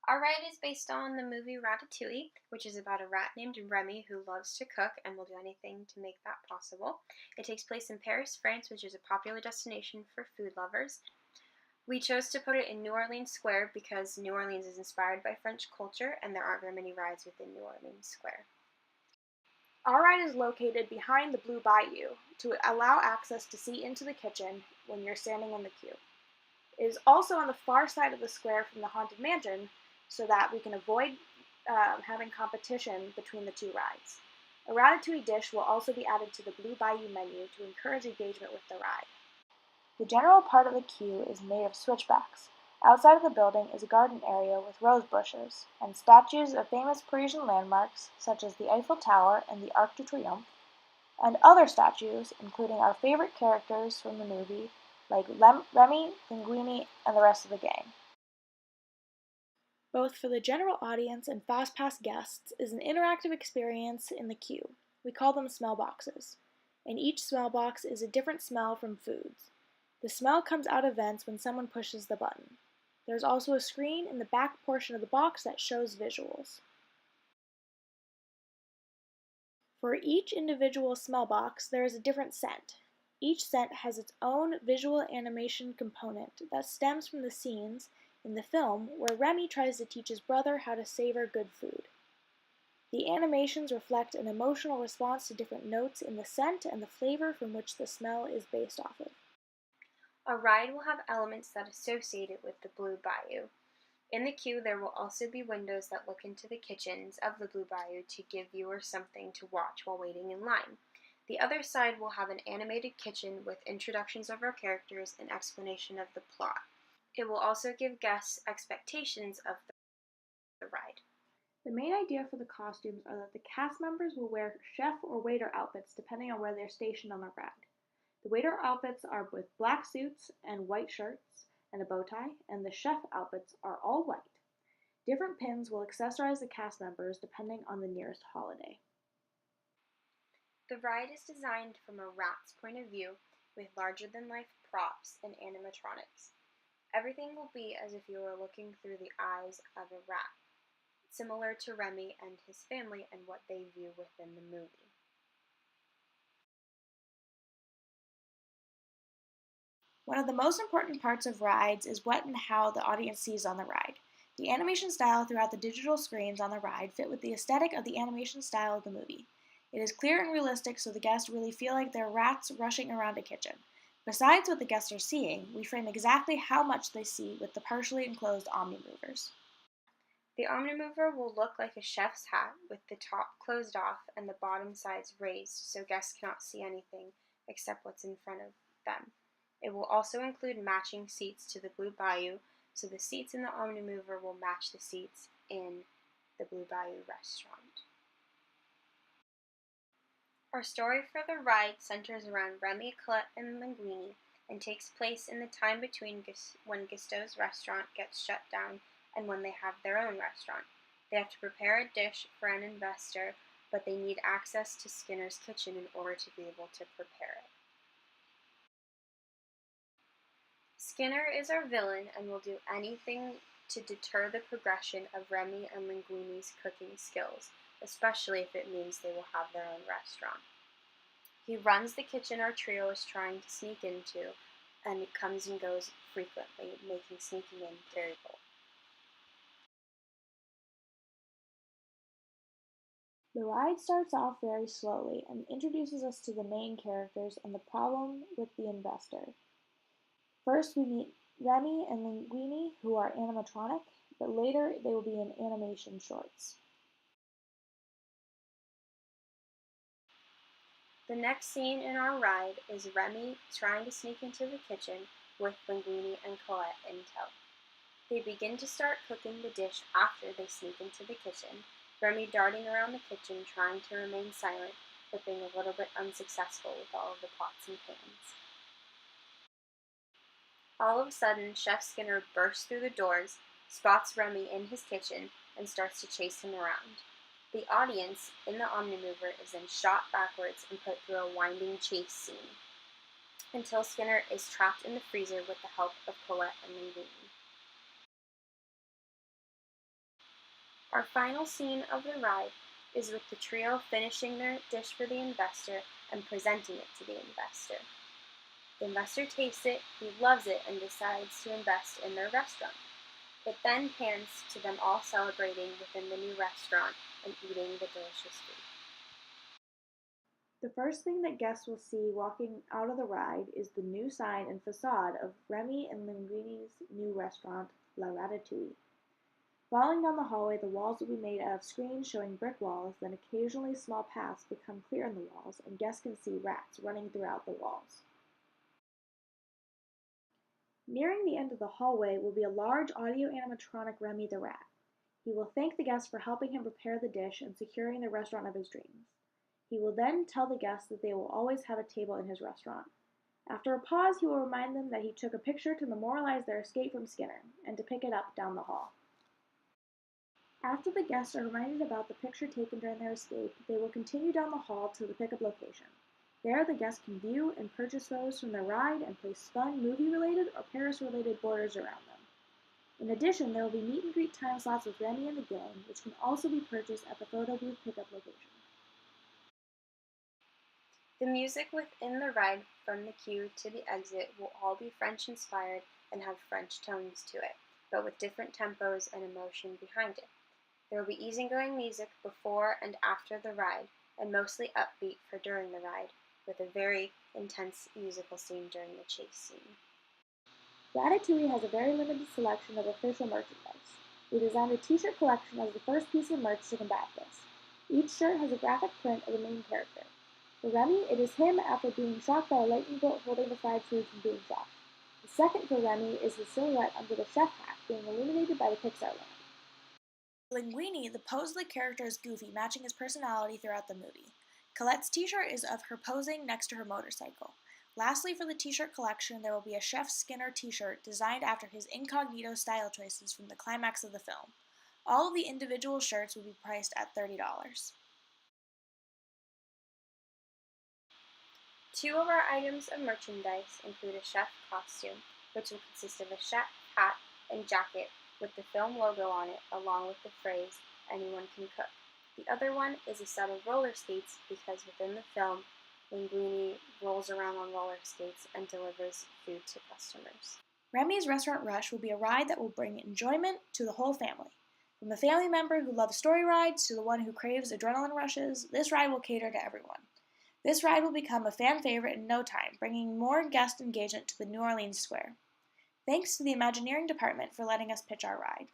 Our ride is based on the movie Ratatouille, which is about a rat named Remy who loves to cook and will do anything to make that possible. It takes place in Paris, France, which is a popular destination for food lovers. We chose to put it in New Orleans Square because New Orleans is inspired by French culture and there aren't very many rides within New Orleans Square. Our ride is located behind the Blue Bayou to allow access to see into the kitchen when you're standing in the queue. It is also on the far side of the square from the Haunted Mansion so that we can avoid having competition between the two rides. A ratatouille dish will also be added to the Blue Bayou menu to encourage engagement with the ride. The general part of the queue is made of switchbacks. Outside of the building is a garden area with rose bushes and statues of famous Parisian landmarks such as the Eiffel Tower and the Arc de Triomphe, and other statues, including our favorite characters from the movie, like Remy, Linguini, and the rest of the gang. Both for the general audience and FastPass guests is an interactive experience in the queue. We call them smell boxes. And each smell box is a different smell from foods. The smell comes out of vents when someone pushes the button. There's also a screen in the back portion of the box that shows visuals. For each individual smell box, there is a different scent. Each scent has its own visual animation component that stems from the scenes in the film where Remy tries to teach his brother how to savor good food. The animations reflect an emotional response to different notes in the scent and the flavor from which the smell is based off of. A ride will have elements that associate it with the Blue Bayou. In the queue, there will also be windows that look into the kitchens of the Blue Bayou to give viewers something to watch while waiting in line. The other side will have an animated kitchen with introductions of our characters and explanation of the plot. It will also give guests expectations of the ride. The main idea for the costumes are that the cast members will wear chef or waiter outfits depending on where they're stationed on the ride. The waiter outfits are with black suits and white shirts and a bow tie, and the chef outfits are all white. Different pins will accessorize the cast members depending on the nearest holiday. The ride is designed from a rat's point of view with larger-than-life props and animatronics. Everything will be as if you were looking through the eyes of a rat, similar to Remy and his family and what they view within the movie. One of the most important parts of rides is what and how the audience sees on the ride. The animation style throughout the digital screens on the ride fit with the aesthetic of the animation style of the movie. It is clear and realistic so the guests really feel like they're rats rushing around a kitchen. Besides what the guests are seeing, we frame exactly how much they see with the partially enclosed Omnimovers. The Omnimover will look like a chef's hat with the top closed off and the bottom sides raised so guests cannot see anything except what's in front of them. It will also include matching seats to the Blue Bayou, so the seats in the Omnimover will match the seats in the Blue Bayou restaurant. Our story for the ride centers around Remy, Colette, and Linguini and takes place in the time between when Gusteau's restaurant gets shut down and when they have their own restaurant. They have to prepare a dish for an investor, but they need access to Skinner's kitchen in order to be able to prepare it. Skinner is our villain and will do anything to deter the progression of Remy and Linguini's cooking skills, especially if it means they will have their own restaurant. He runs the kitchen our trio is trying to sneak into, and it comes and goes frequently, making sneaking in very difficult. The ride starts off very slowly and introduces us to the main characters and the problem with the investor. First, we meet Remy and Linguini, who are animatronic, but later they will be in animation shorts. The next scene in our ride is Remy trying to sneak into the kitchen with Linguini and Colette in tow. They begin to start cooking the dish after they sneak into the kitchen, Remy darting around the kitchen trying to remain silent, but being a little bit unsuccessful with all of the pots and pans. All of a sudden, Chef Skinner bursts through the doors, spots Remy in his kitchen, and starts to chase him around. The audience in the Omnimover is then shot backwards and put through a winding chase scene until Skinner is trapped in the freezer with the help of Colette and Linguini. Our final scene of the ride is with the trio finishing their dish for the investor and presenting it to the investor. The investor tastes it, he loves it, and decides to invest in their restaurant. It then pans to them all celebrating within the new restaurant and eating the delicious food. The first thing that guests will see walking out of the ride is the new sign and facade of Remy and Linguini's new restaurant, La Ratatouille. Following down the hallway, the walls will be made out of screens showing brick walls, then occasionally small paths become clear in the walls, and guests can see rats running throughout the walls. Nearing the end of the hallway will be a large audio animatronic Remy the Rat. He will thank the guests for helping him prepare the dish and securing the restaurant of his dreams. He will then tell the guests that they will always have a table in his restaurant. After a pause, he will remind them that he took a picture to memorialize their escape from Skinner and to pick it up down the hall. After the guests are reminded about the picture taken during their escape, they will continue down the hall to the pickup location. There, the guests can view and purchase photos from their ride and place fun movie-related or Paris-related borders around them. In addition, there will be meet and greet time slots with Remy and the gang, which can also be purchased at the photo booth pickup location. The music within the ride from the queue to the exit will all be French-inspired and have French tones to it, but with different tempos and emotion behind it. There will be easygoing music before and after the ride, and mostly upbeat for during the ride, with a very intense musical scene during the chase scene. Ratatouille has a very limited selection of official merchandise. We designed a t-shirt collection as the first piece of merch to combat this. Each shirt has a graphic print of the main character. For Remy, it is him after being shocked by a lightning bolt holding the fried food from being shocked. The second for Remy is his silhouette under the chef hat being illuminated by the Pixar lamp. Linguini, the pose of the character is goofy, matching his personality throughout the movie. Colette's t-shirt is of her posing next to her motorcycle. Lastly, for the t-shirt collection, there will be a Chef Skinner t-shirt designed after his incognito style choices from the climax of the film. All of the individual shirts will be priced at $30. Two of our items of merchandise include a chef costume, which will consist of a chef hat and jacket with the film logo on it, along with the phrase, "Anyone can cook." The other one is a set of roller skates because within the film, Linguini rolls around on roller skates and delivers food to customers. Remy's Restaurant Rush will be a ride that will bring enjoyment to the whole family. From the family member who loves story rides to the one who craves adrenaline rushes, this ride will cater to everyone. This ride will become a fan favorite in no time, bringing more guest engagement to the New Orleans Square. Thanks to the Imagineering Department for letting us pitch our ride.